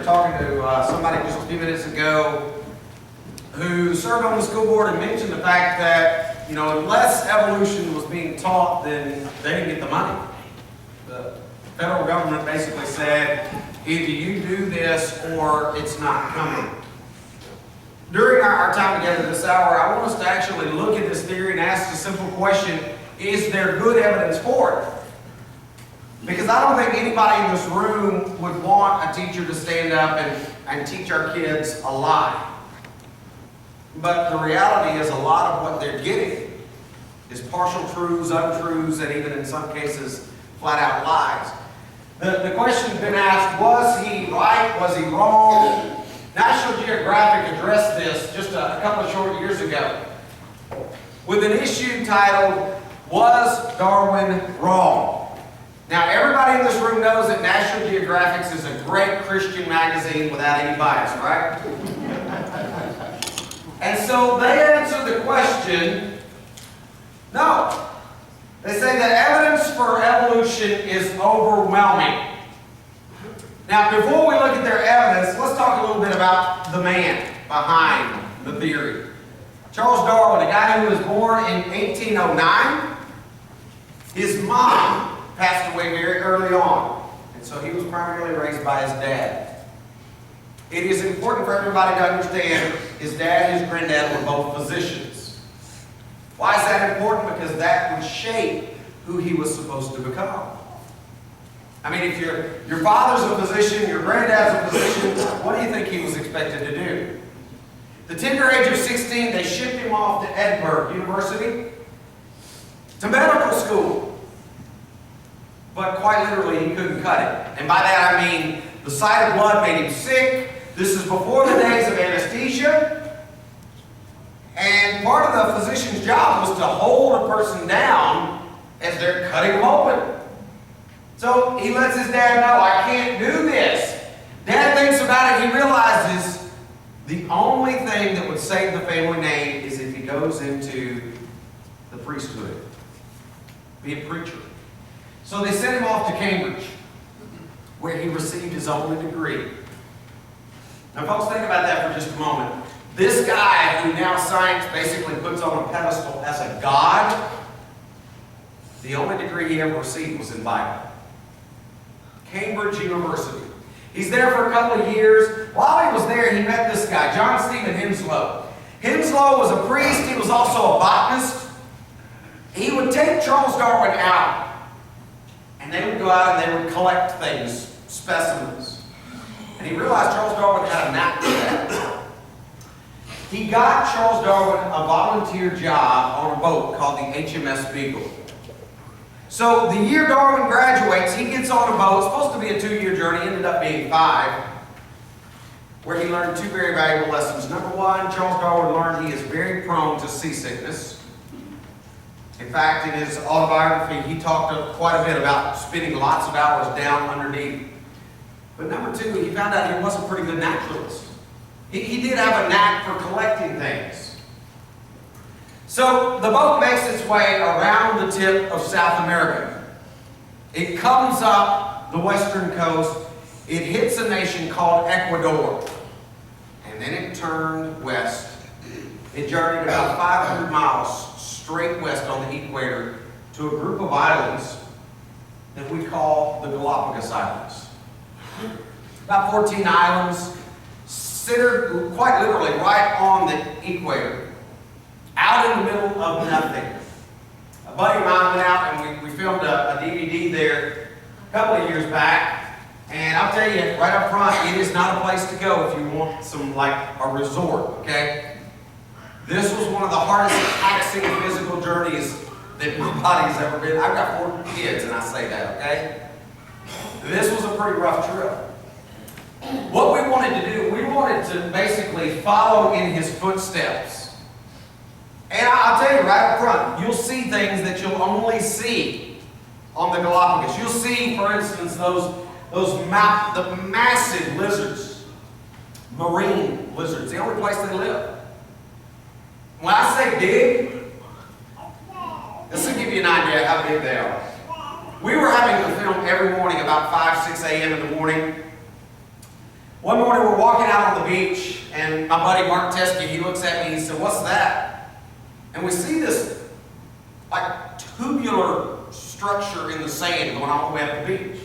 Talking to somebody just a few minutes ago who served on the school board and mentioned the fact that, unless evolution was being taught, then they didn't get the money. The federal government basically said, either you do this or it's not coming. During our time together this hour, I want us to actually look at this theory and ask the simple question, is there good evidence for it? Because I don't think anybody in this room would want a teacher to stand up and teach our kids a lie. But the reality is a lot of what they're getting is partial truths, untruths, and even in some cases, flat out lies. The question's been asked, was he right? Was he wrong? National Geographic addressed this just a couple of short years ago with an issue titled, Was Darwin Wrong? Now, everybody in this room knows that National Geographic is a great Christian magazine without any bias, right? And so they answer the question, no. They say that evidence for evolution is overwhelming. Now, before we look at their evidence, let's talk a little bit about the man behind the theory. Charles Darwin, a guy who was born in 1809, his mom passed away very early on, and so he was primarily raised by his dad. It is important for everybody to understand his dad and his granddad were both physicians. Why is that important? Because that would shape who he was supposed to become. I mean, if your father's a physician, your granddad's a physician, what do you think he was expected to do? At the tender age of 16, they shipped him off to Edinburgh University, to medical school. But quite literally, he couldn't cut it. And by that I mean, the sight of blood made him sick. This is before the days of anesthesia. And part of the physician's job was to hold a person down as they're cutting him open. So he lets his dad know, I can't do this. Dad thinks about it. He realizes the only thing that would save the family name is if he goes into the priesthood. Be a preacher. So they sent him off to Cambridge, where he received his only degree. Now, folks, think about that for just a moment. This guy, who now science basically puts on a pedestal as a god, the only degree he ever received was in Bible. Cambridge University. He's there for a couple of years. While he was there, he met this guy, John Stephen Henslow. Henslow was a priest. He was also a botanist. He would take Charles Darwin out, and they would go out and they would collect things, specimens. And he realized Charles Darwin had a knack for that. He got Charles Darwin a volunteer job on a boat called the HMS Beagle. So the year Darwin graduates, he gets on a boat. It's supposed to be a 2-year journey, ended up being 5, where he learned 2 very valuable lessons. Number 1, Charles Darwin learned he is very prone to seasickness. In fact, in his autobiography, he talked quite a bit about spending lots of hours down underneath. But number 2, he found out he was a pretty good naturalist. He did have a knack for collecting things. So the boat makes its way around the tip of South America. It comes up the western coast. It hits a nation called Ecuador. And then it turned west. It journeyed about 500 miles straight west on the equator to a group of islands that we call the Galapagos Islands. About 14 islands, centered quite literally right on the equator, out in the middle of nothing. A buddy of mine went out and we filmed a DVD there a couple of years back, and I'll tell you right up front, it is not a place to go if you want some, like a resort, okay? This was one of the hardest taxing physical journeys that my body's ever been. I've got 4 kids, and I say that, okay? This was a pretty rough trip. What we wanted to do, we wanted to basically follow in his footsteps. And I'll tell you right up front, you'll see things that you'll only see on the Galapagos. You'll see, for instance, the massive lizards, marine lizards, the only place they live. When I say big, this will give you an idea how big they are. We were having to film every morning about 5, 6 a.m. in the morning. One morning we're walking out on the beach, and my buddy Mark Teskey, he looks at me and he said, "What's that?" And we see this like tubular structure in the sand going all the way up the beach.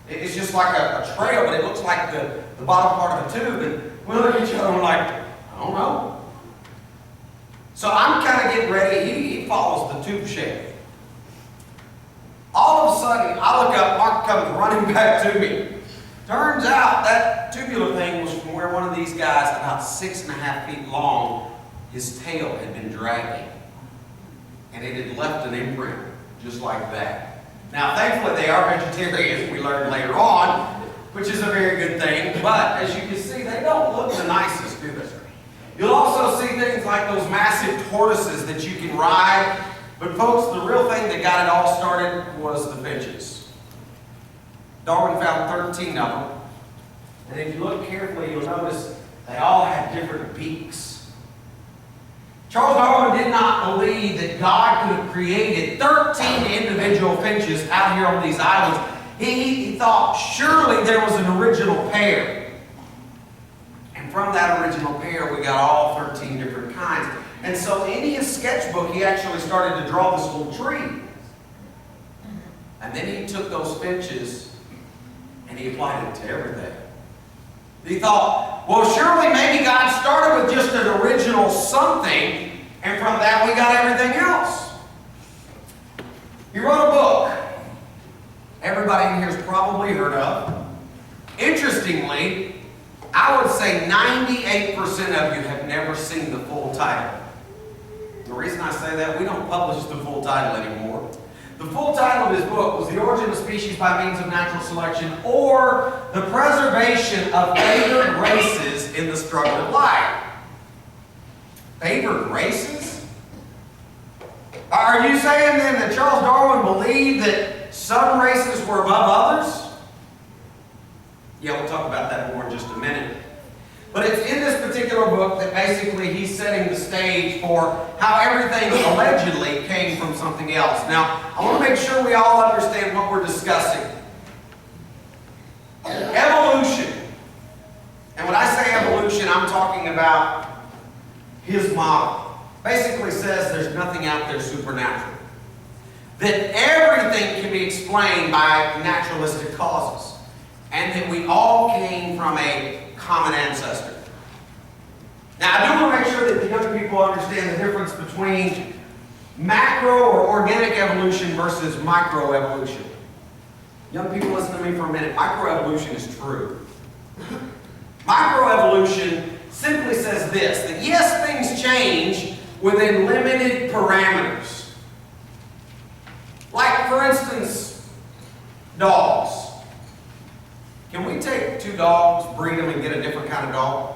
It's just like a trail, but it looks like the bottom part of a tube. And we look at each other and we're like, "I don't know." So I'm kind of getting ready. He follows the tube shape. All of a sudden, I look up, Mark comes running back to me. Turns out that tubular thing was from where one of these guys, about 6.5 feet long, his tail had been dragging. And it had left an imprint just like that. Now, thankfully, they are vegetarians, we learned later on, which is a very good thing. But as you can see, they don't look the nicest, do they? You'll also see things like those massive tortoises that you can ride. But folks, the real thing that got it all started was the finches. Darwin found 13 of them. And if you look carefully, you'll notice they all had different beaks. Charles Darwin did not believe that God could have created 13 individual finches out here on these islands. He thought surely there was an original pair. And from that original pair, we got all 13 different kinds. And so in his sketchbook, he actually started to draw this little tree. And then he took those finches and he applied it to everything. He thought, well, surely maybe God started with just an original something, and from that we got everything else. He wrote a book everybody in here has probably heard of. Interestingly, I would say 98% of you have never seen the full title. The reason I say that, we don't publish the full title anymore. The full title of his book was The Origin of Species by Means of Natural Selection, or The Preservation of Favored Races in the Struggle of Life. Favored races? Are you saying then that Charles Darwin believed that some races were above others? Yeah, we'll talk about that more in just a minute. But it's in this particular book that basically he's setting the stage for how everything allegedly came from something else. Now, I want to make sure we all understand what we're discussing. Evolution. And when I say evolution, I'm talking about his model. Basically says there's nothing out there supernatural. That everything can be explained by naturalistic causes. And that we all came from a common ancestor. Now, I do want to make sure that the young people understand the difference between macro or organic evolution versus microevolution. Young people, listen to me for a minute. Microevolution is true. Microevolution simply says this, that yes, things change within limited parameters. Like, for instance, dogs. Can we take two dogs, breed them, and get a different kind of dog?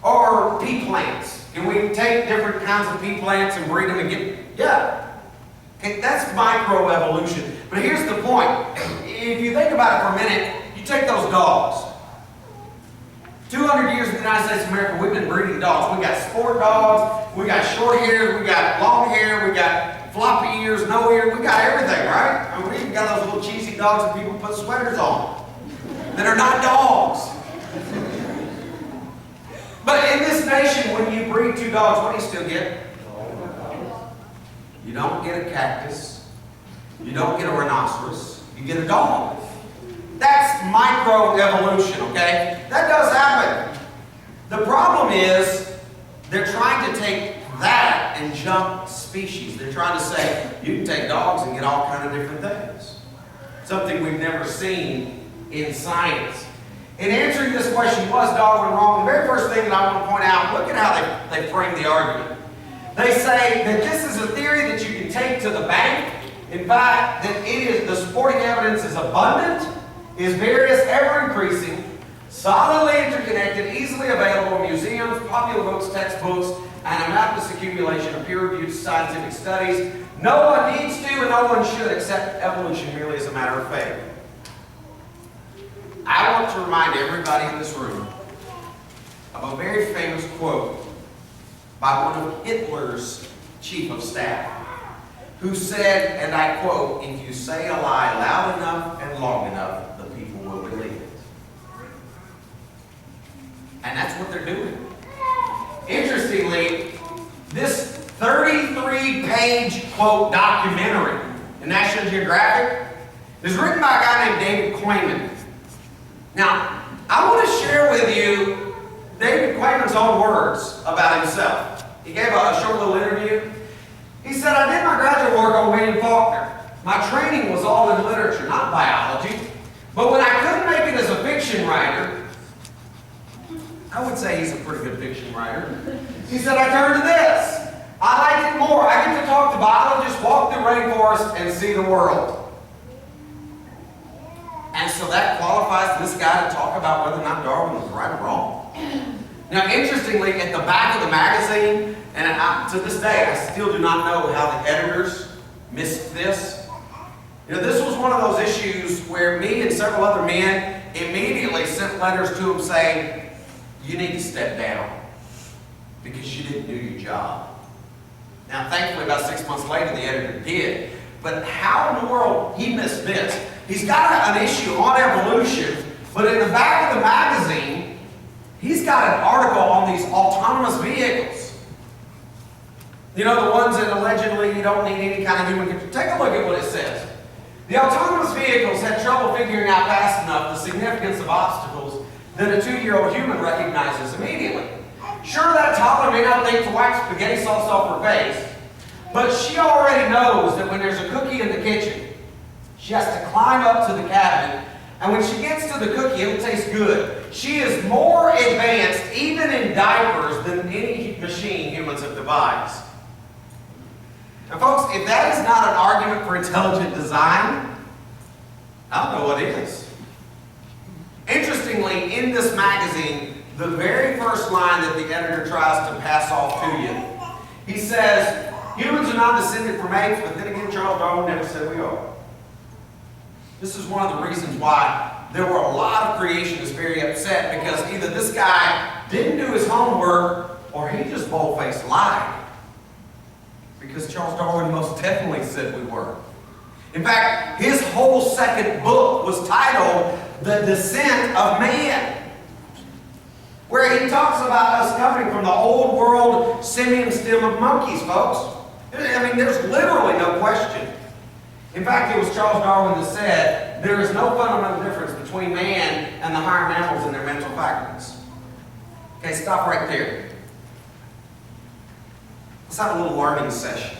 Or pea plants. Can we take different kinds of pea plants and breed them and get... Yeah. Okay, that's microevolution. But here's the point. If you think about it for a minute, you take those dogs. 200 years in the United States of America, we've been breeding dogs. We got sport dogs, we got short hairs, we got long hair, we got floppy ears, no ear, we got everything, right? I mean, we even got those little cheesy dogs that people put sweaters on that are not dogs. But in this nation, when you breed two dogs, what do you still get? You don't get a cactus. You don't get a rhinoceros. You get a dog. That's microevolution, okay? That does happen. The problem is they're trying to take that and jump species. They're trying to say, you can take dogs and get all kinds of different things. Something we've never seen in science. In answering this question, was Darwin wrong? The very first thing that I want to point out, look at how they frame the argument. They say that this is a theory that you can take to the bank. In fact, that the supporting evidence is abundant, is various, ever increasing, solidly interconnected, easily available in museums, popular books, textbooks, and a mapless accumulation of peer-reviewed scientific studies. No one needs to and no one should accept evolution merely as a matter of faith. I want to remind everybody in this room of a very famous quote by one of Hitler's chief of staff, who said, and I quote, "If you say a lie loud enough and long enough, the people will believe it." And that's what they're doing. Interestingly, this 33-page, quote, documentary in National Geographic is written by a guy named David Quayman. Now, I want to share with you David Quayman's own words about himself. He gave a short little interview. He said, I did my graduate work on William Faulkner. My training was all in literature, not biology. But when I couldn't make it as a fiction writer, I would say he's a pretty good fiction writer. He said, I turned to this. I like it more. I get to talk to biologists, walk the rainforest, and see the world. And so that qualifies this guy to talk about whether or not Darwin was right or wrong. Now, interestingly, at the back of the magazine, and to this day, I still do not know how the editors missed this. You know, this was one of those issues where me and several other men immediately sent letters to him saying, you need to step down because you didn't do your job. Now, thankfully, about 6 months later, the editor did. But how in the world he missed this? He's got an issue on evolution, but in the back of the magazine, he's got an article on these autonomous vehicles. You know, the ones that allegedly you don't need any kind of human control. Take a look at what it says. The autonomous vehicles had trouble figuring out fast enough the significance of obstacles that a 2-year-old human recognizes immediately. Sure, that toddler may not think to wipe spaghetti sauce off her face, but she already knows that when there's a cookie in the kitchen, she has to climb up to the cabinet, and when she gets to the cookie, it'll taste good. She is more advanced, even in diapers, than any machine humans have devised. Now, folks, if that is not an argument for intelligent design, I don't know what is. Interestingly, in this magazine, the very first line that the editor tries to pass off to you, he says, humans are not descended from apes, but then again, Charles Darwin never said we are. This is one of the reasons why there were a lot of creationists very upset, because either this guy didn't do his homework or he just bold-faced lied. Because Charles Darwin most definitely said we were. In fact, his whole second book was titled The Descent of Man, where he talks about us coming from the old world simian stem of monkeys, folks. I mean, there's literally no question. In fact, it was Charles Darwin that said, there is no fundamental difference between man and the higher mammals in their mental faculties. Okay, stop right there. Let's have a little learning session.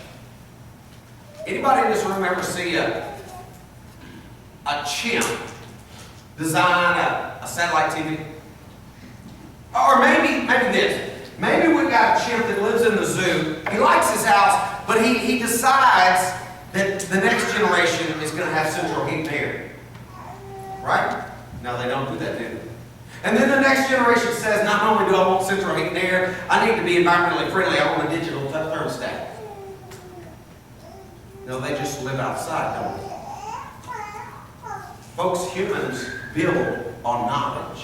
Anybody in this room ever see a chimp design a satellite TV? Or maybe this. Maybe we've got a chimp that lives in the zoo. He likes his house, but he decides that the next generation is going to have central heat and air. Right? No, they don't do that, do they? And then the next generation says, not only do I want central heat and air, I need to be environmentally friendly. I want a digital thermostat. No, they just live outside, don't they? Folks, humans build on knowledge.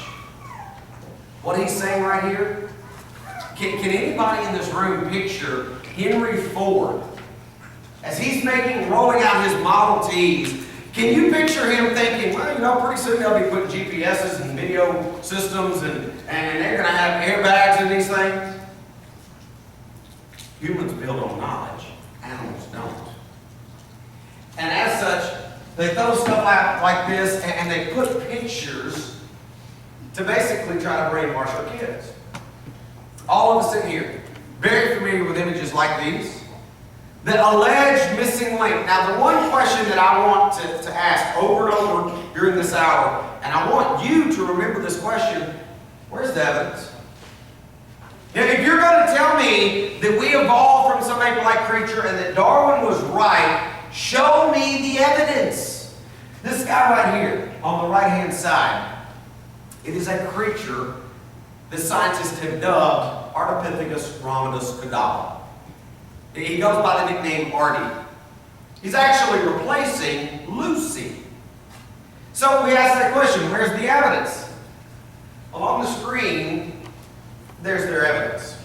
What he's saying right here, can anybody in this room picture Henry Ford as he's rolling out his Model Ts? Can you picture him thinking, well, you know, pretty soon they'll be putting GPSs and video systems and they're going to have airbags in these things? Humans build on knowledge. Animals don't. And as such, they throw stuff out like this and they put pictures to basically try to brainwash our kids. All of us in here, very familiar with images like these. The alleged missing link. Now, the one question that I want to ask over and over during this hour, and I want you to remember this question, where's the evidence? Now, if you're going to tell me that we evolved from some ape-like creature and that Darwin was right, show me the evidence. This guy right here on the right-hand side, it is a creature that scientists have dubbed Ardipithecus rhamidus caudata. He goes by the nickname Artie. He's actually replacing Lucy. So we ask that question, where's the evidence? Along the screen, there's their evidence.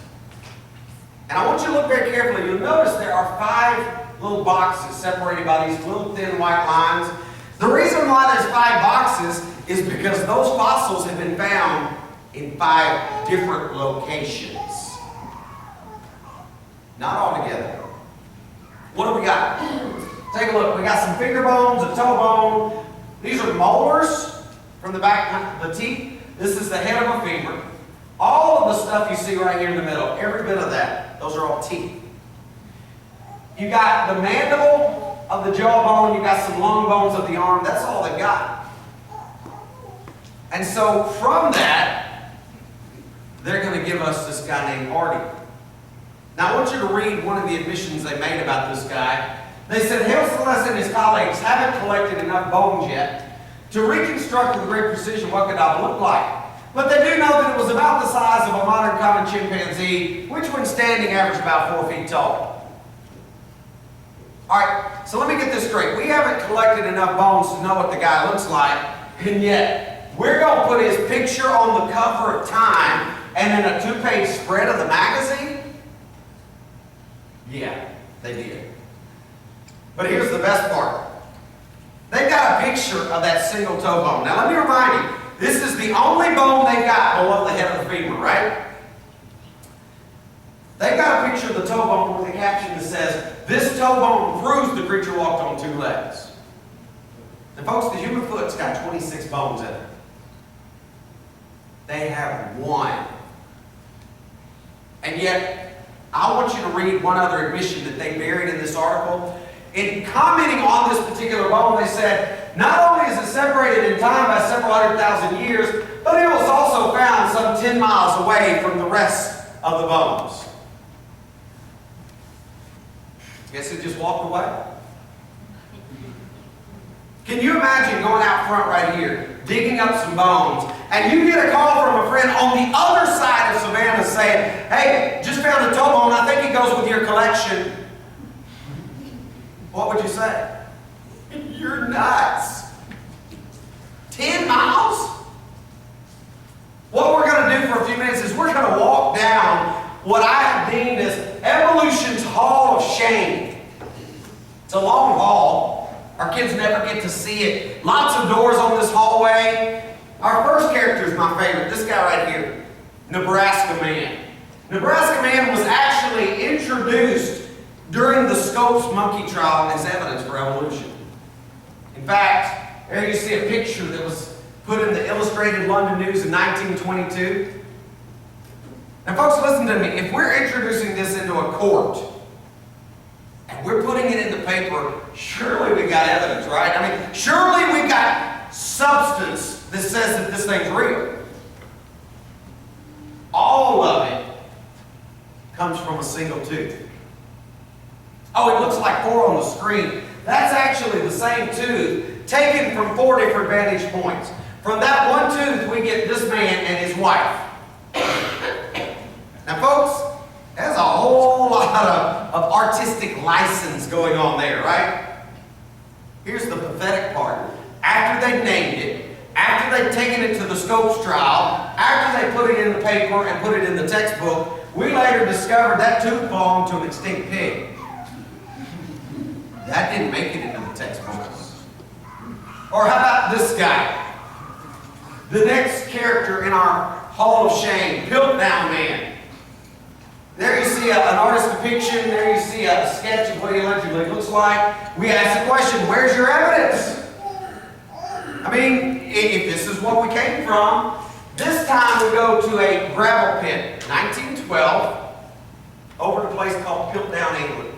And I want you to look very carefully. You'll notice there are 5 little boxes separated by these little thin white lines. The reason why there's 5 boxes is because those fossils have been found in 5 different locations. Not all together. What do we got? Take a look. We got some finger bones, a toe bone. These are molars from the back of the teeth. This is the head of a femur. All of the stuff you see right here in the middle, every bit of that, those are all teeth. You got the mandible of the jawbone. You got some long bones of the arm. That's all they got. And so from that, they're going to give us this guy named Artie. Now I want you to read one of the admissions they made about this guy. They said, Celeste and his colleagues haven't collected enough bones yet to reconstruct with great precision what Gadaba looked like. But they do know that it was about the size of a modern common chimpanzee, which when standing averaged about 4 feet tall. Alright, so let me get this straight. We haven't collected enough bones to know what the guy looks like, and yet we're going to put his picture on the cover of Time and then a 2-page spread of the magazine? Yeah, they did. But here's the best part. They've got a picture of that single toe bone. Now let me remind you, this is the only bone they've got below the head of the femur, right? They've got a picture of the toe bone with a caption that says, this toe bone proves the creature walked on 2 legs. And folks, the human foot's got 26 bones in it. They have 1. And yet, I want you to read one other admission that they buried in this article. In commenting on this particular bone, they said, not only is it separated in time by several 100,000 years, but it was also found some 10 miles away from the rest of the bones. Guess it just walked away? Can you imagine going out front right here, digging up some bones, and you get a call from a friend on the other side of Savannah saying, hey, just found a toe bone, I think it goes with your collection. What would you say? You're nuts. 10 miles? What we're going to do for a few minutes is we're going to walk down what I have deemed as evolution's hall of shame. It's a long hall. Our kids never get to see it. Lots of doors on this hallway. Our first character is my favorite. This guy right here. Nebraska Man. Nebraska Man was actually introduced during the Scopes monkey trial as evidence for evolution. In fact, there you see a picture that was put in the Illustrated London News in 1922. Now folks, listen to me. If we're introducing this into a court, and we're putting it in the paper, surely we got evidence, right? I mean, surely we got substance that says that this thing's real. All of it comes from a single tooth. Oh, it looks like 4 on the screen. That's actually the same tooth taken from 4 different vantage points. From that one tooth, we get this man and his wife. Now, folks, there's a whole lot of artistic license going on there, right? Here's the pathetic part. After they've named it, after they've taken it to the Scopes trial, after they put it in the paper and put it in the textbook, we later discovered that tooth belonged to an extinct pig. That didn't make it into the textbooks. Or how about this guy? The next character in our Hall of Shame, Piltdown Man. There you see an artist's depiction. There you see a sketch of what he allegedly looks like. We ask the question, where's your evidence? I mean, if this is what we came from, this time we go to a gravel pit, 1912, over at a place called Piltdown, England,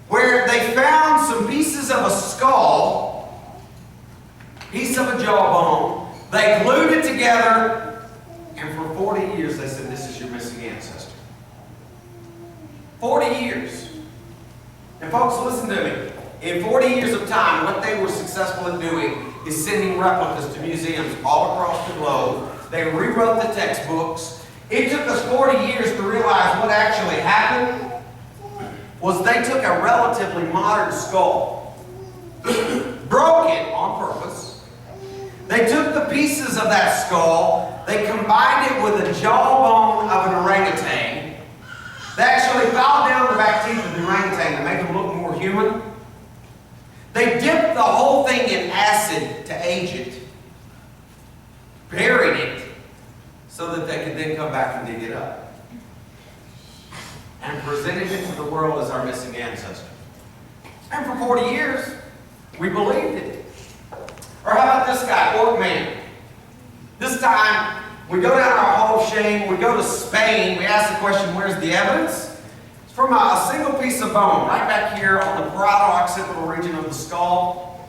where they found some pieces of a skull, piece of a jawbone. They glued it together, and for 40 years they said, this is your missing ancestor. 40 years. And folks, listen to me. In 40 years of time, what they were successful in doing is sending replicas to museums all across the globe. They rewrote the textbooks. It took us 40 years to realize what actually happened was they took a relatively modern skull, broke it on purpose. They took the pieces of that skull, they combined it with the jawbone of an orangutan. They actually filed down the back teeth of the orangutan to make them look more human. They dipped the whole thing in acid to age it, buried it, so that they could then come back and dig it up and presented it to the world as our missing ancestor. And for 40 years, we believed it. Or how about this guy, Orc Man? This time, we go down our Hall of Shame, we go to Spain, we ask the question, where's the evidence? It's from a single piece of bone, right back here on the parietal occipital region of the skull.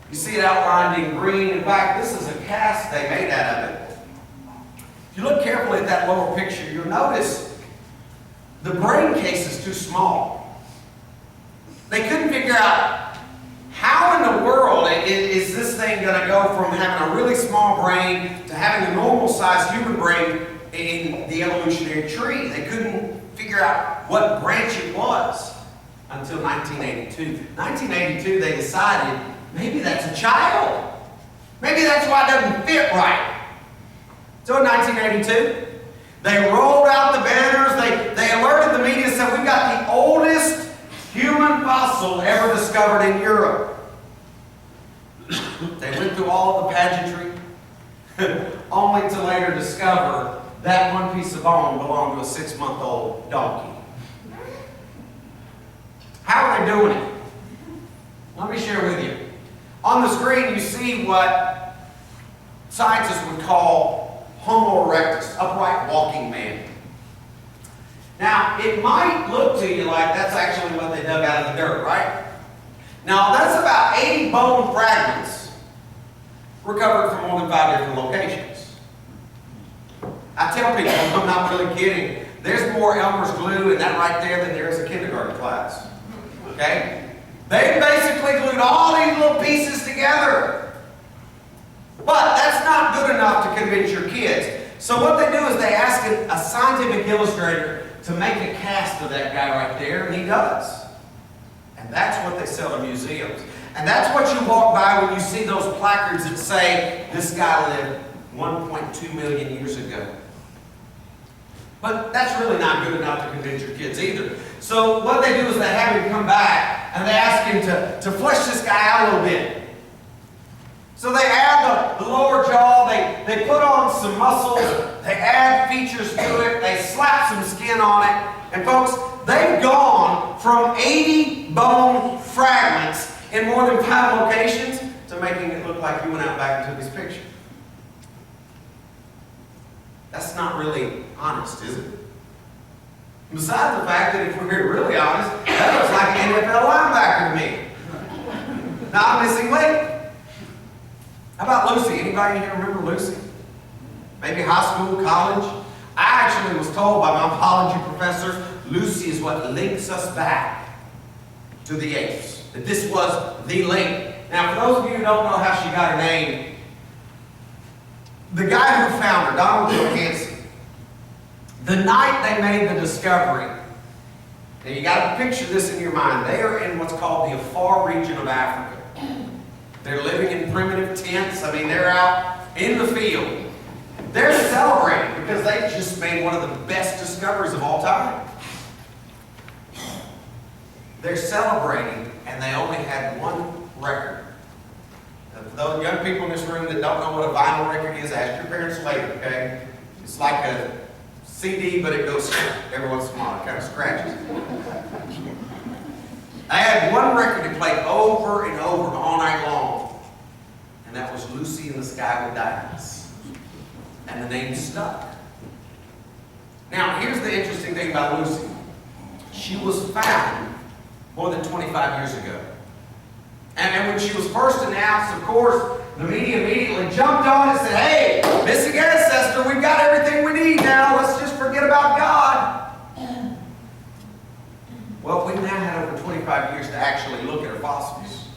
You see it outlined in green. In fact, this is a cast they made out of it. If you look carefully at that lower picture, you'll notice the brain case is too small. They couldn't figure out how in the world is this thing going to go from having a really small brain to having a normal-sized human brain in the evolutionary tree. They couldn't figure out what branch it was until 1982. 1982, they decided maybe that's a child. Maybe that's why it doesn't fit right. So in 1982, they rolled out the banners. They alerted the media and said, we've got the oldest human fossil ever discovered in Europe. They went through all the pageantry, only to later discover that one piece of bone belonged to a 6-month-old donkey. How are they doing it? Let me share with you. On the screen, you see what scientists would call Homo erectus, upright walking man. Now, it might look to you like that's actually what they dug out of the dirt, right? Now, that's about 80 bone fragments recovered from more than 5 different locations. I tell people, I'm not really kidding, there's more Elmer's glue in that right there than there is a kindergarten class. Okay? They basically glued all these little pieces together. But that's not good enough to convince your kids. So what they do is they ask a scientific illustrator to make a cast of that guy right there, and he does. And that's what they sell in museums. And that's what you walk by when you see those placards that say, this guy lived 1.2 million years ago. But that's really not good enough to convince your kids either. So what they do is they have him come back and they ask him to flesh this guy out a little bit. So they add the lower jaw, they put on some muscles, they add features to it, they slap some skin on it. And folks, they've gone from 80 bone fragments in more than 5 locations to making it look like you went out back and took his picture. That's not really honest, is it? Besides the fact that if we're really honest, that looks like an NFL linebacker to me. Not a missing leg. How about Lucy? Anybody here remember Lucy? Maybe high school, college? I actually was told by my biology professor, Lucy is what links us back to the apes. That this was the link. Now, for those of you who don't know how she got her name, the guy who found her, Donald Johanson, the night they made the discovery, and you got to picture this in your mind, they are in what's called the Afar region of Africa. They're living in primitive tents. I mean, they're out in the field. They're celebrating because they just made one of the best discoveries of all time. They're celebrating, and they only had one record. For those young people in this room that don't know what a vinyl record is, ask your parents later, okay? It's like a CD, but it goes every once in a while. It kind of scratches. I had one record to play over and over all night long, and that was Lucy in the Sky with Diamonds. And the name stuck. Now, here's the interesting thing about Lucy. She was found more than 25 years ago. And when she was first announced, of course, the media immediately jumped on it and said, hey, missing ancestor, we've got everything we need now. Let's just forget about God. Well, we've now had over 25 years to actually look at her fossils,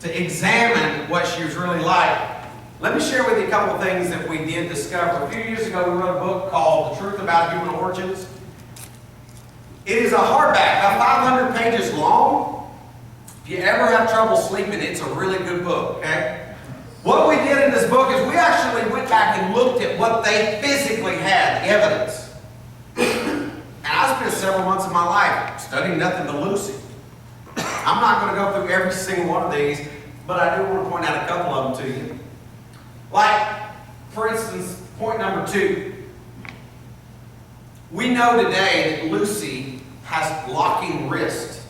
to examine what she was really like. Let me share with you a couple of things that we did discover. A few years ago, we wrote a book called The Truth About Human Origins. It is a hardback, about 500 pages long. If you ever have trouble sleeping, it's a really good book, okay? What we did in this book is we actually went back and looked at what they physically had, the evidence. And I spent several months of my life studying nothing but Lucy. I'm not going to go through every single one of these, but I do want to point out a couple of them to you. Like, for instance, Point number 2. We know today that Lucy has locking wrist.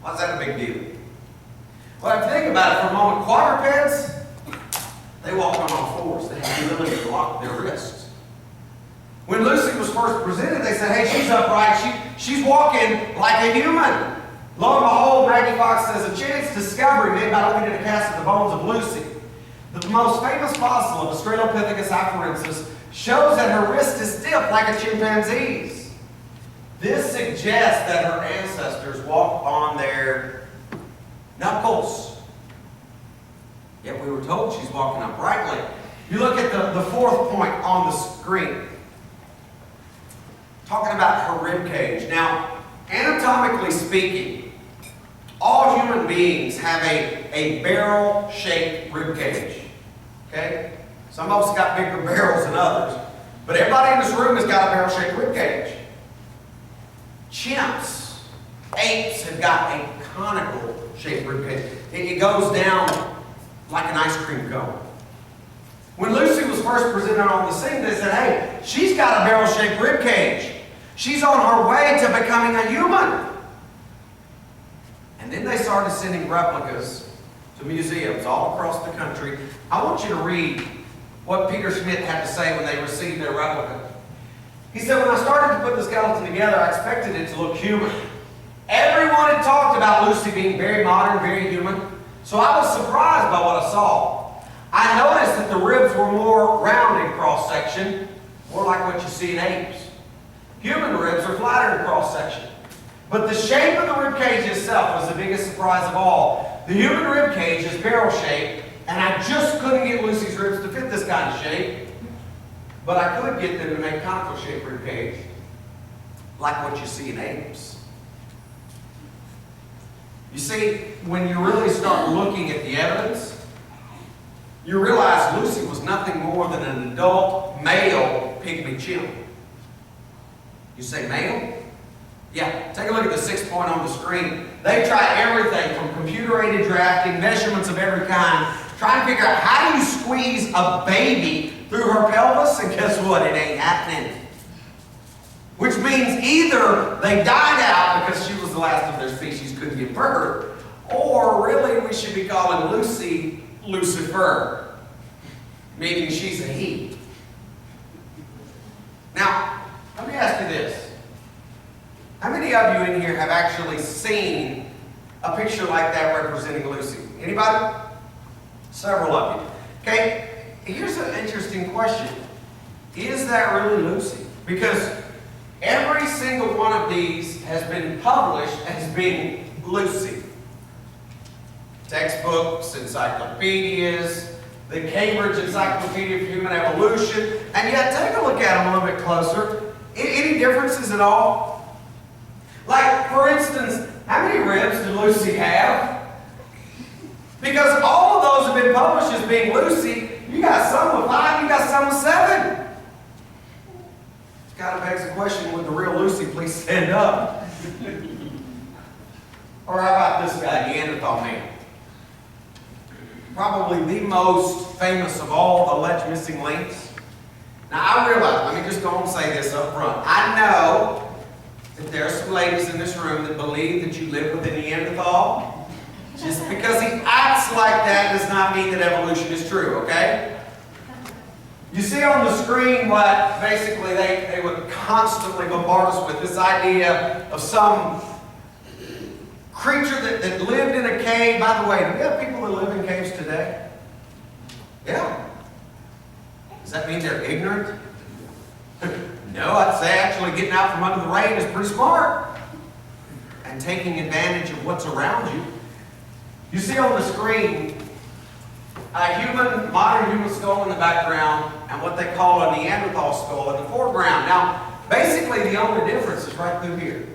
Why is that a big deal? Well, if you think about it for a moment, quadrupeds, they walk on all fours. They have the ability to lock their wrists. When Lucy was first presented, they said, hey, she's upright. She's walking like a human. Lo and behold, Maggie Fox says, a chance discovery made by looking at a cast of the bones of Lucy. The most famous fossil of Australopithecus afarensis shows that her wrist is stiff like a chimpanzee's. This suggests that her ancestors walked on their knuckles. Yet we were told she's walking uprightly. You look at the 4th point on the screen. Talking about her rib cage. Now, anatomically speaking, all human beings have a barrel-shaped rib cage. Okay? Some of us got bigger barrels than others. But everybody in this room has got a barrel-shaped rib cage. Chimps, apes have got a conical-shaped rib cage. It goes down like an ice cream cone. When Lucy was first presented on the scene, they said, hey, she's got a barrel-shaped rib cage. She's on her way to becoming a human. And then they started sending replicas to museums all across the country. I want you to read what Peter Schmidt had to say when they received their replica. He said, when I started to put the skeleton together, I expected it to look human. Everyone had talked about Lucy being very modern, very human. So I was surprised by what I saw. I noticed that the ribs were more round in cross-section, more like what you see in apes. Human ribs are flatter in cross-section. But the shape of the rib cage itself was the biggest surprise of all. The human rib cage is barrel-shaped, and I just couldn't get Lucy's ribs to fit this kind of shape. But I could get them to make conical-shaped rib cage, like what you see in apes. You see, when you really start looking at the evidence, you realize Lucy was nothing more than an adult male pygmy chimp. You say male? Yeah, take a look at the 6th point on the screen. They tried everything from computer-aided drafting, measurements of every kind, trying to figure out how do you squeeze a baby through her pelvis, and guess what? It ain't happening. Which means either they died out because she was the last of their species, couldn't give birth, or really we should be calling Lucy Lucifer, meaning she's a he. Now, let me ask you this. How many of you in here have actually seen a picture like that representing Lucy? Anybody? Several of you. Okay, here's an interesting question. Is that really Lucy? Because every single one of these has been published as being Lucy. Textbooks, encyclopedias, the Cambridge Encyclopedia of Human Evolution, and yet take a look at them a little bit closer. Any differences at all? Like, for instance, how many ribs did Lucy have? Because all of those have been published as being Lucy. You got some with 5, you got some with 7. It's kind of begs the question, would the real Lucy please stand up? Or how about this guy, Neanderthal man? Probably the most famous of all the alleged missing links. Now I realize, let me just go and say this up front. I know that there are some ladies in this room that believe that you live with a Neanderthal. Just because he acts like that does not mean that evolution is true, okay? You see on the screen what basically they would constantly bombard us with, this idea of some creature that lived in a cave. By the way, do we have people that live in caves today? Yeah. Does that mean they're ignorant? No, I'd say actually getting out from under the rain is pretty smart. And taking advantage of what's around you. You see on the screen a modern human skull in the background and what they call a Neanderthal skull in the foreground. Now, basically the only difference is right through here.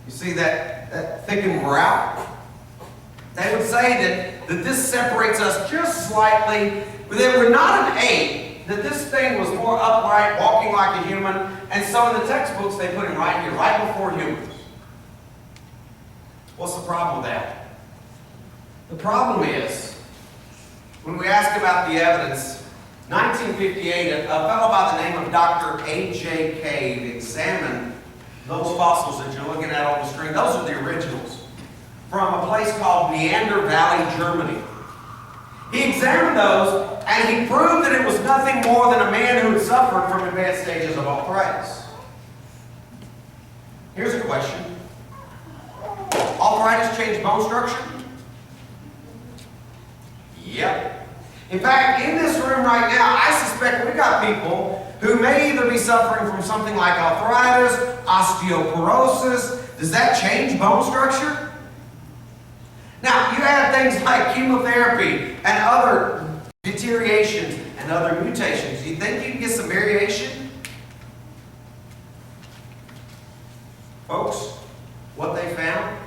You see that thickened brow? They would say that this separates us just slightly, but that we're not an ape, that this thing was more upright, walking like a human, and so in the textbooks they put him right here, right before humans. What's the problem with that? The problem is, when we ask about the evidence, 1958, a fellow by the name of Dr. A.J. Cave examined those fossils that you're looking at on the screen. Those are the originals from a place called Neander Valley, Germany. He examined those and he proved that it was nothing more than a man who had suffered from advanced stages of arthritis. Here's a question. Arthritis change bone structure? Yep. In fact, in this room right now, I suspect we've got people who may either be suffering from something like arthritis, osteoporosis. Does that change bone structure? Now, you have things like chemotherapy and other deteriorations and other mutations. Do you think you can get some variation? Folks, what they found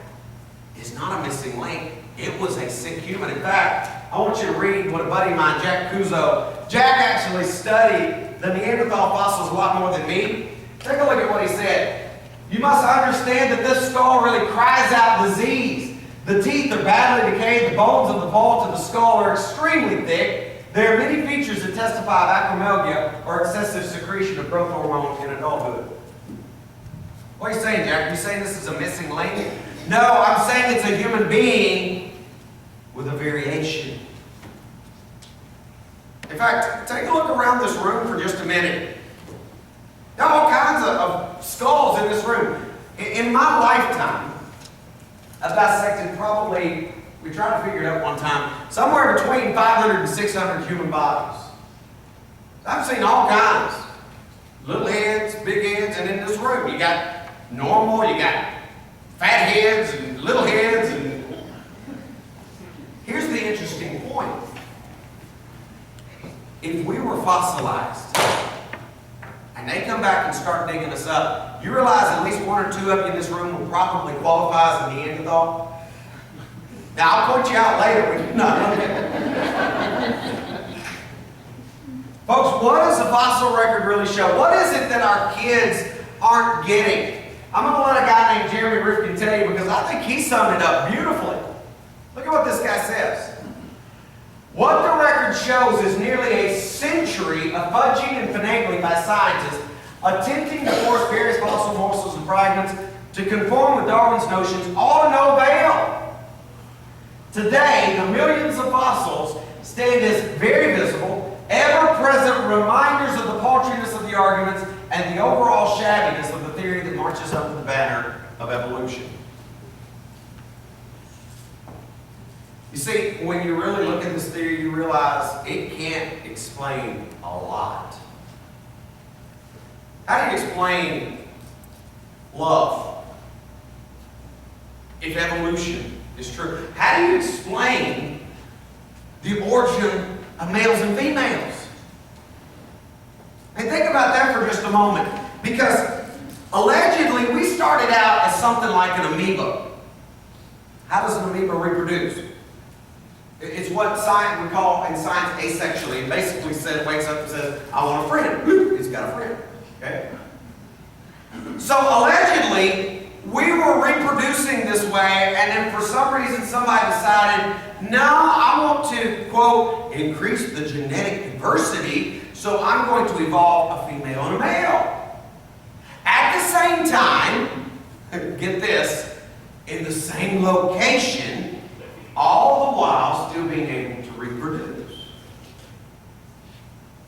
is not a missing link. It was a sick human. In fact, I want you to read what a buddy of mine, Jack Kuzo. Jack actually studied the Neanderthal fossils a lot more than me. Take a look at what he said. You must understand that this skull really cries out disease. The teeth are badly decayed. The bones of the vault of the skull are extremely thick. There are many features that testify of acromegalia or excessive secretion of growth hormone in adulthood. What are you saying, Jack? Are you saying this is a missing link? No, I'm saying it's a human being with a variation. In fact, take a look around this room for just a minute. There are all kinds of skulls in this room. In my lifetime, I've dissected probably, we tried to figure it out one time, somewhere between 500 and 600 human bodies. I've seen all kinds. Little heads, big heads, and in this room you got normal, you got fat heads and little heads. And here's the interesting point. If we were fossilized and they come back and start digging us up, you realize at least one or two of you in this room will probably qualify as a Neanderthal? Now, I'll point you out later when you're not looking. Folks, what does the fossil record really show? What is it that our kids aren't getting? I'm going to let a guy named Jeremy Rifkin tell you because I think he summed it up beautifully. Look at what this guy says. What the record shows is nearly a century of fudging and finagling by scientists attempting to force various fossil morsels and fragments to conform with Darwin's notions, all to no avail. Today, the millions of fossils stand as very visible, ever-present reminders of the paltriness of the arguments and the overall shabbiness of the theory that marches under the banner of evolution. You see, when you really look at this theory, you realize it can't explain a lot. How do you explain love if evolution is true? How do you explain the origin of males and females? And think about that for just a moment. Because allegedly we started out as something like an amoeba. How does an amoeba reproduce? It's what science we call in science asexually. It basically says, wakes up and says, I want a friend. Boop, it's got a friend. Okay? So allegedly, we were reproducing this way, and then for some reason somebody decided, no, I want to, quote, increase the genetic diversity, so I'm going to evolve a female and a male. At the same time, get this, in the same location, all the while still being able to reproduce.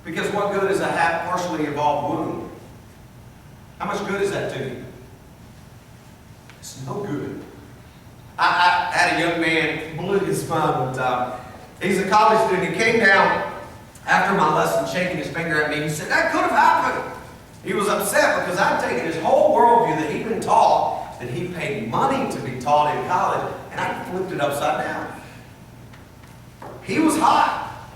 Because what good is a partially evolved womb? How much good is that to you? It's no good. I had a young man blew his mind one time. He's a college student. He came down after my lesson shaking his finger at me. He said, that could have happened. He was upset because I'd taken his whole worldview that he'd been taught, that he paid money to be taught in college, and I flipped it upside down. He was hot.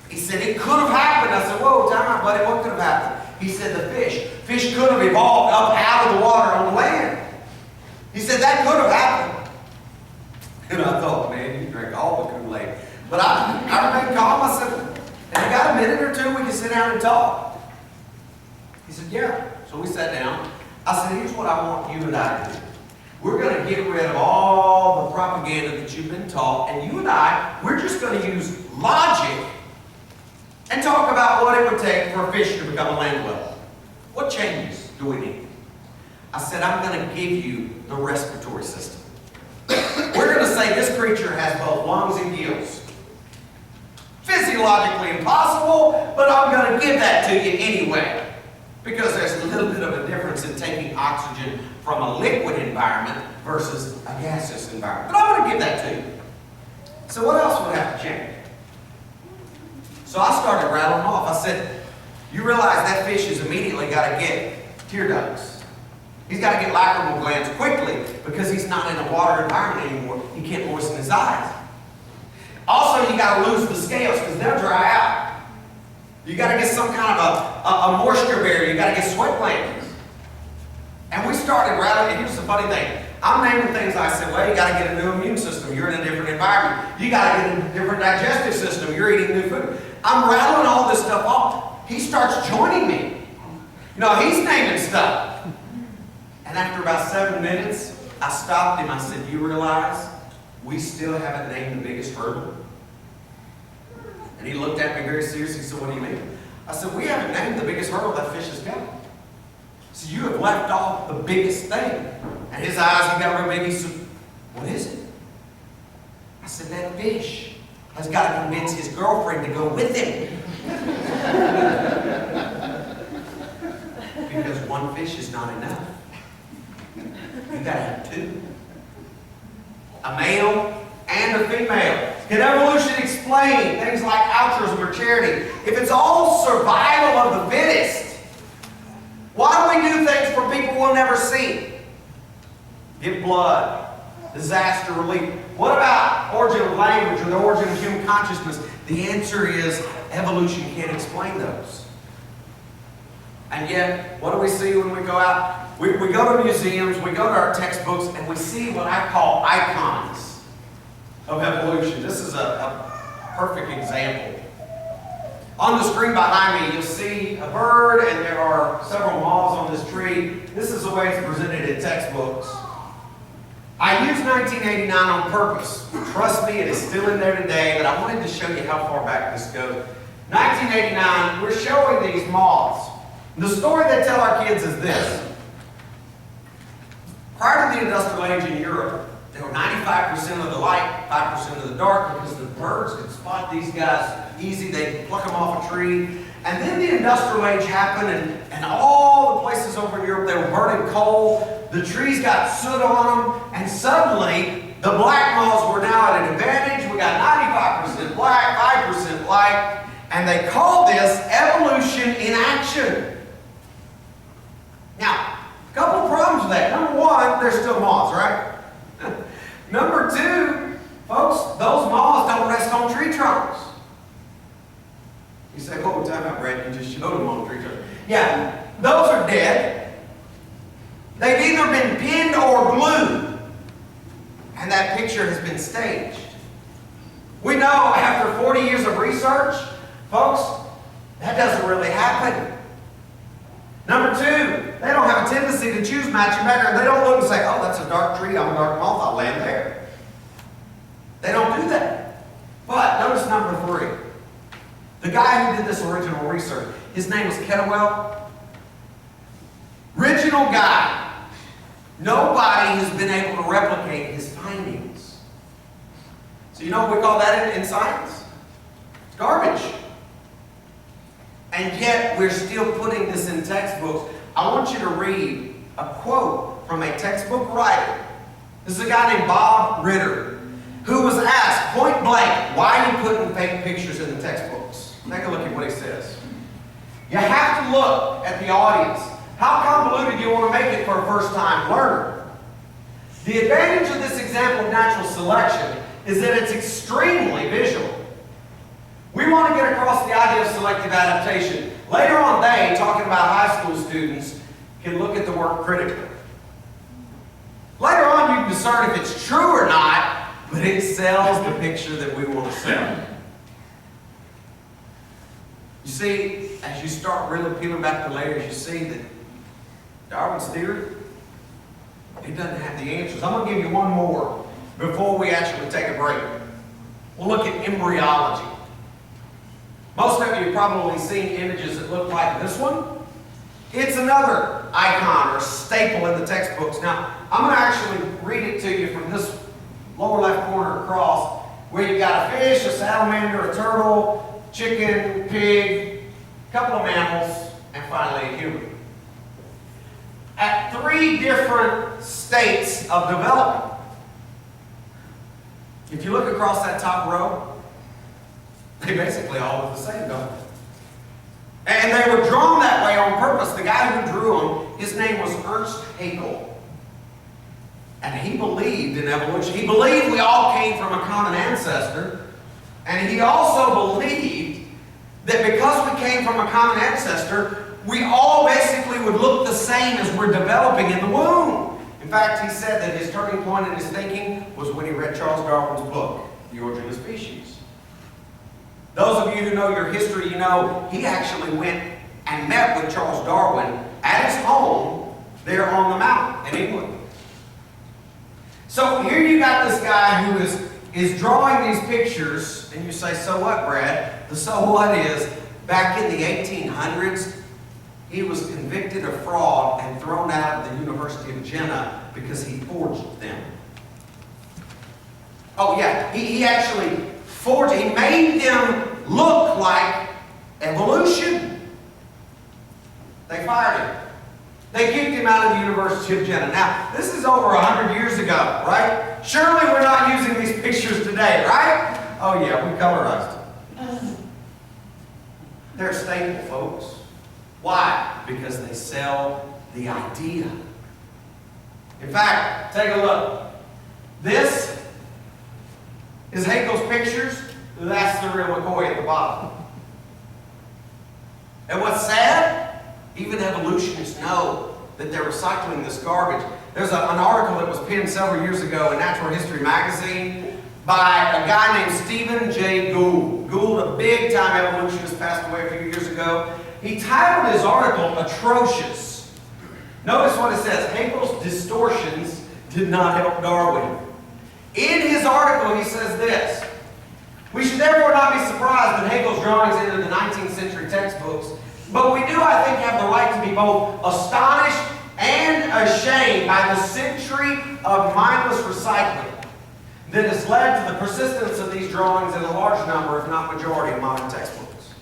He said, it could have happened. I said, whoa, time out, buddy, what could have happened? He said, the fish. Fish could have evolved up out of the water on the land. He said, that could have happened. And I thought, man, you drank all the Kool-Aid. But I remained calm. I said, have you got a minute or two we can sit down and talk? He said, yeah. So we sat down. I said, here's what I want you and I to do. We're going to get rid of all the propaganda that you've been taught, and you and I, we're just going to use logic and talk about what it would take for a fish to become a land dweller. What changes do we need? I said, I'm going to give you the respiratory system. We're going to say this creature has both lungs and gills. Physiologically impossible, but I'm going to give that to you anyway. Because there's a little bit of a difference in taking oxygen from a liquid environment versus a gaseous environment. But I'm going to give that to you. So what else would have to change? So I started rattling off. I said, you realize that fish has immediately got to get tear ducts. He's got to get lacrimal glands quickly because he's not in a water environment anymore. He can't moisten his eyes. Also, you got to lose the scales because they'll dry out. You got to get some kind of a moisture barrier. You got to get sweat glands. And we started rattling. Here's the funny thing. I'm naming things. I said, well, you got to get a new immune system. You're in a different environment. You got to get a different digestive system. You're eating new food. I'm rattling all this stuff off. He starts joining me. You know, he's naming stuff. And after about 7 minutes, I stopped him. I said, you realize we still haven't named the biggest hurdle? And he looked at me very seriously. He said, what do you mean? I said, we haven't named the biggest hurdle that fish has got. So you have left off the biggest thing. And his eyes, he got real big. He said, what is it? I said, that fish has got to convince his girlfriend to go with him. Because one fish is not enough. You got to have two. A male and a female. Can evolution explain things like altruism or charity? If it's all survival of the fittest, why do we do things for people we'll never see? Give blood, disaster relief. What about origin of language or the origin of human consciousness? The answer is evolution can't explain those. And yet, what do we see when we go out? We go to museums, we go to our textbooks, and we see what I call icons of evolution. This is a perfect example. On the screen behind me, you'll see a bird, and there are several moths on this tree. This is the way it's presented in textbooks. I used 1989 on purpose. Trust me, it is still in there today, but I wanted to show you how far back this goes. 1989, we're showing these moths. The story they tell our kids is this. Prior to the industrial age in Europe, there were 95% of the light, 5% of the dark, because the birds could spot these guys easy. They could pluck them off a tree. And then the industrial age happened, and all the places over in Europe, they were burning coal. The trees got soot on them, and suddenly the black moths were now at an advantage. We got 95% black, 5% light, and they called this evolution in action. Now, a couple of problems with that. Number one, they're still moths, right? Number two, folks, those moths don't rest on tree trunks. You say, oh, time out, Brad, you just showed them on tree trunks. Yeah, those are dead. They've either been pinned or glued. And that picture has been staged. We know after 40 years of research, folks, that doesn't really happen. Number two, they don't have a tendency to choose matching background. They don't look and say, oh, that's a dark tree, I'm a dark moth, I'll land there. They don't do that. But notice number three. The guy who did this original research, his name was Kettlewell. Original guy. Nobody has been able to replicate his findings. So you know what we call that in science? It's garbage. And yet we're still putting this in textbooks. I want you to read a quote from a textbook writer. This is a guy named Bob Ritter, who was asked point blank, why are you putting fake pictures in the textbooks? Take a look at what he says. You have to look at the audience. How convoluted do you want to make it for a first-time learner? The advantage of this example of natural selection is that it's extremely visual. We want to get across the idea of selective adaptation. Later on, they, talking about high school students, can look at the work critically. Later on, you can discern if it's true or not, but it sells the picture that we want to sell. You see, as you start really peeling back the layers, you see that Darwin's theory, it doesn't have the answers. I'm going to give you one more before we actually take a break. We'll look at embryology. Most of you have probably seen images that look like this one. It's another icon or staple in the textbooks. Now, I'm going to actually read it to you from this lower left corner across, where you've got a fish, a salamander, a turtle, chicken, pig, a couple of mammals, and finally a human. At 3 different states of development. If you look across that top row, they basically all look the same, don't they? And they were drawn that way on purpose. The guy who drew them, his name was Ernst Haeckel. And he believed in evolution. He believed we all came from a common ancestor. And he also believed that because we came from a common ancestor, we all basically would look the same as we're developing in the womb. In fact, he said that his turning point in his thinking was when he read Charles Darwin's book, The Origin of Species. Those of you who know your history, you know he actually went and met with Charles Darwin at his home there on the mountain in England. So here you got this guy who is drawing these pictures, and you say, so what, Brad? The so what is, back in the 1800s, he was convicted of fraud and thrown out of the University of Jena because he forged them. Oh yeah, he actually forged, he made them look like evolution. They fired him. They kicked him out of the University of Jena. Now, this is over 100 years ago, right? Surely we're not using these pictures today, right? Oh yeah, we colorized them. They're a staple, folks. Why? Because they sell the idea. In fact, take a look. This is Haeckel's pictures. That's the real McCoy at the bottom. And what's sad? Even evolutionists know that they're recycling this garbage. There's an article that was penned several years ago in Natural History magazine by a guy named Stephen J. Gould. Gould, a big-time evolutionist, passed away a few years ago. He titled his article, Atrocious. Notice what it says. Haeckel's distortions did not help Darwin. In his article, he says this: we should therefore not be surprised that Haeckel's drawings entered the 19th century textbooks, but we do, I think, have the right to be both astonished and ashamed by the century of mindless recycling that has led to the persistence of these drawings in a large number, if not majority, of modern textbooks.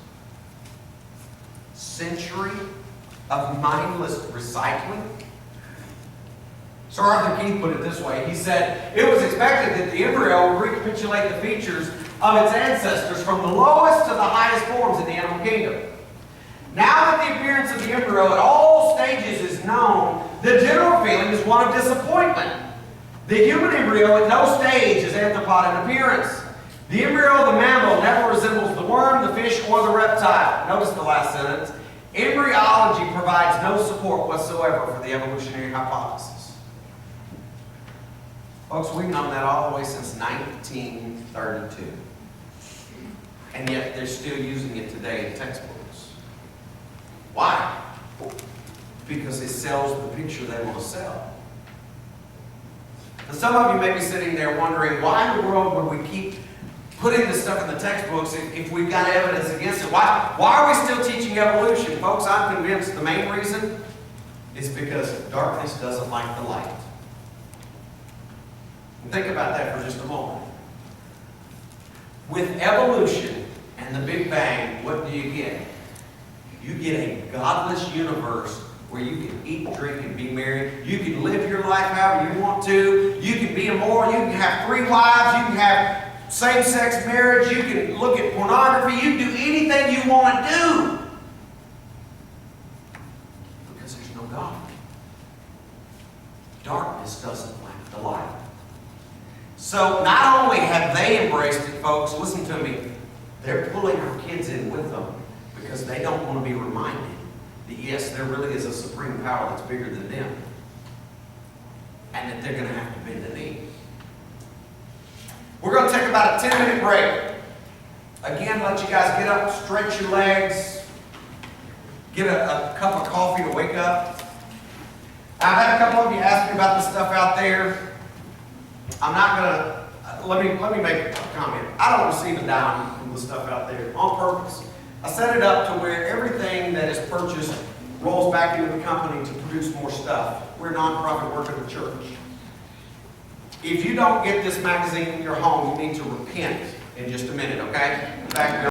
Century of mindless recycling? Sir Arthur Keith put it this way. He said, it was expected that the embryo would recapitulate the features of its ancestors from the lowest to the highest forms in the animal kingdom. Now that the appearance of the embryo at all stages is known, the general feeling is one of disappointment. The human embryo at no stage is anthropod in appearance. The embryo of the mammal never resembles the worm, the fish, or the reptile. Notice the last sentence. Embryology provides no support whatsoever for the evolutionary hypothesis. Folks, we've known that all the way since 1932. And yet they're still using it today in textbooks. Why? Because it sells the picture they want to sell. And some of you may be sitting there wondering, why in the world would we keep putting this stuff in the textbooks if we've got evidence against it? Why are we still teaching evolution? Folks, I'm convinced the main reason is because darkness doesn't like the light. And think about that for just a moment. With evolution and the Big Bang, what do you get? You get a godless universe where you can eat, drink, and be married. You can live your life however you want to. You can be immoral. You can have 3 wives. You can have same-sex marriage. You can look at pornography. You can do anything you want to do. Because there's no God. Darkness doesn't like the light. So not only have they embraced it, folks, listen to me, they're pulling our kids in with them because they don't want to be reminded that yes, there really is a supreme power that's bigger than them and that they're going to have to bend the knee. We're going to take about a 10-minute break. Again, let you guys get up, stretch your legs, get a cup of coffee to wake up. I've had a couple of you ask me about the stuff out there. I'm not going to, let me make a comment. I don't receive a dime from the stuff out there on purpose I set it up to where everything that is purchased rolls back into the company to produce more stuff. We're a nonprofit work of the church. If you don't get this magazine in your home, you need to repent in just a minute, okay? Back